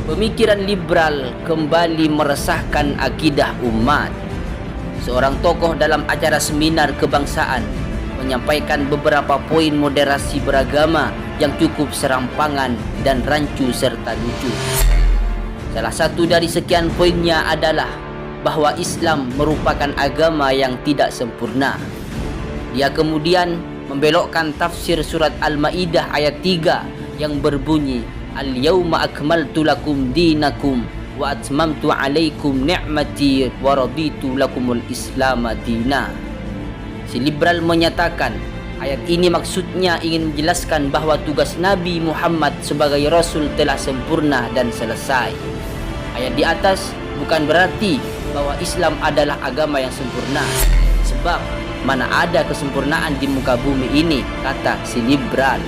Pemikiran liberal kembali meresahkan akidah umat. Seorang tokoh dalam acara seminar kebangsaan menyampaikan beberapa poin moderasi beragama yang cukup serampangan dan rancu serta lucu. Salah satu dari sekian poinnya adalah bahwa Islam merupakan agama yang tidak sempurna. Dia kemudian membelokkan tafsir surat Al-Maidah ayat 3 yang berbunyi, Al-yawma akmaltu lakum dinakum wa atmamtu alaikum ni'mati wa raditu lakumul islam dina. Si liberal menyatakan ayat ini maksudnya ingin menjelaskan bahwa tugas Nabi Muhammad sebagai Rasul telah sempurna dan selesai. Ayat di atas bukan berarti bahwa Islam adalah agama yang sempurna, sebab mana ada kesempurnaan di muka bumi ini, kata si liberal.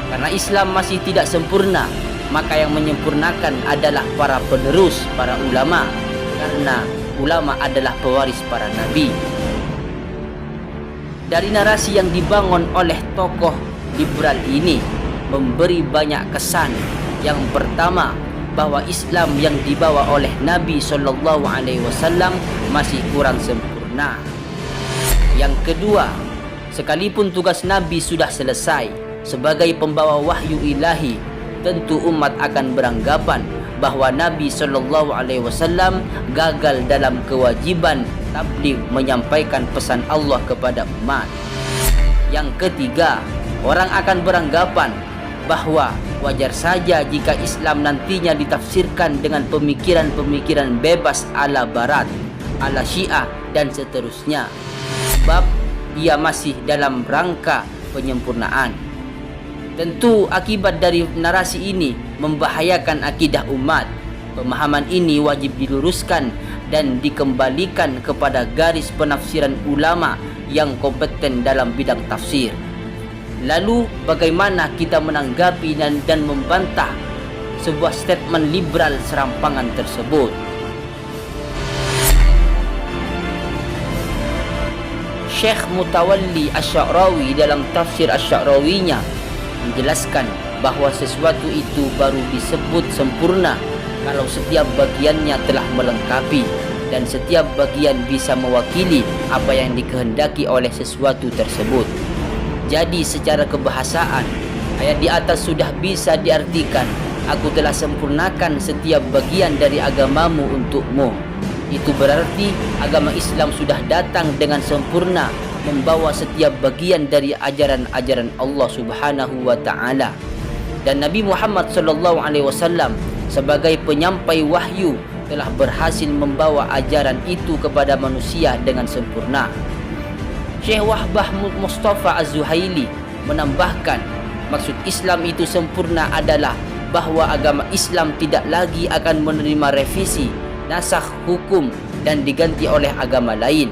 Karena Islam masih tidak sempurna, maka yang menyempurnakan adalah para penerus, para ulama, karena ulama adalah pewaris para nabi. Dari narasi yang dibangun oleh tokoh liberal ini memberi banyak kesan. Yang pertama, bahwa Islam yang dibawa oleh Nabi SAW masih kurang sempurna. Yang kedua, sekalipun tugas Nabi sudah selesai sebagai pembawa wahyu ilahi, tentu umat akan beranggapan bahwa Nabi SAW gagal dalam kewajiban tabligh menyampaikan pesan Allah kepada umat. Yang ketiga, orang akan beranggapan bahwa wajar saja jika Islam nantinya ditafsirkan dengan pemikiran-pemikiran bebas ala Barat, ala Syiah dan seterusnya, sebab ia masih dalam rangka penyempurnaan. Tentu akibat dari narasi ini membahayakan akidah umat. Pemahaman ini wajib diluruskan dan dikembalikan kepada garis penafsiran ulama yang kompeten dalam bidang tafsir. Lalu bagaimana kita menanggapi dan membantah sebuah statement liberal serampangan tersebut? Syekh Mutawalli Asy-Sya'rawi dalam tafsir Asy-Sya'rawinya menjelaskan bahwa sesuatu itu baru disebut sempurna kalau setiap bagiannya telah melengkapi dan setiap bagian bisa mewakili apa yang dikehendaki oleh sesuatu tersebut. Jadi secara kebahasaan, ayat di atas sudah bisa diartikan, aku telah sempurnakan setiap bagian dari agamamu untukmu. Itu berarti agama Islam sudah datang dengan sempurna, membawa setiap bagian dari ajaran-ajaran Allah Subhanahu wa taala. Dan Nabi Muhammad SAW sebagai penyampai wahyu telah berhasil membawa ajaran itu kepada manusia dengan sempurna. Syekh Wahbah Mustafa Az-Zuhaili menambahkan, maksud Islam itu sempurna adalah bahwa agama Islam tidak lagi akan menerima revisi, nasakh hukum dan diganti oleh agama lain.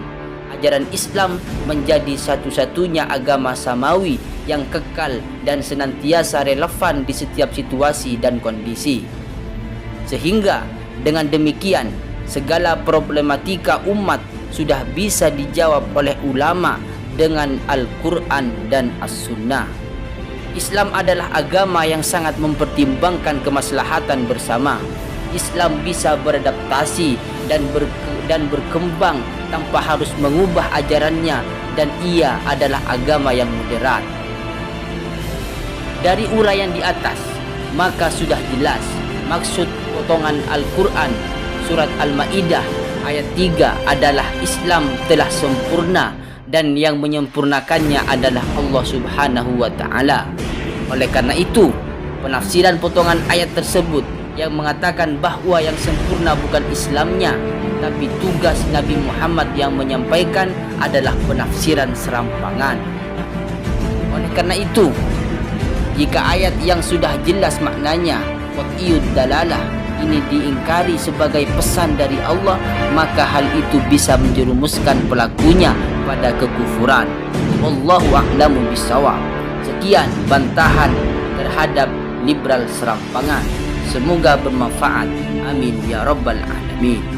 Ajaran Islam menjadi satu-satunya agama samawi yang kekal dan senantiasa relevan di setiap situasi dan kondisi. Sehingga dengan demikian segala problematika umat sudah bisa dijawab oleh ulama dengan Al-Quran dan As-Sunnah. Islam adalah agama yang sangat mempertimbangkan kemaslahatan bersama. Islam bisa beradaptasi dan berkembang tanpa harus mengubah ajarannya, dan ia adalah agama yang moderat. Dari uraian di atas, maka sudah jelas maksud potongan Al-Quran surat Al-Maidah ayat 3 adalah Islam telah sempurna dan yang menyempurnakannya adalah Allah Subhanahu wa taala. Oleh karena itu, penafsiran potongan ayat tersebut yang mengatakan bahwa yang sempurna bukan Islamnya, tapi tugas Nabi Muhammad yang menyampaikan adalah penafsiran serampangan. Oleh karena itu, jika ayat yang sudah jelas maknanya qat'iyud dalalah ini diingkari sebagai pesan dari Allah, maka hal itu bisa menjerumuskan pelakunya pada kekufuran. Wallahu a'lamu bishawab. Sekian bantahan terhadap liberal serampangan. Semoga bermanfaat. Amin ya rabbal alamin.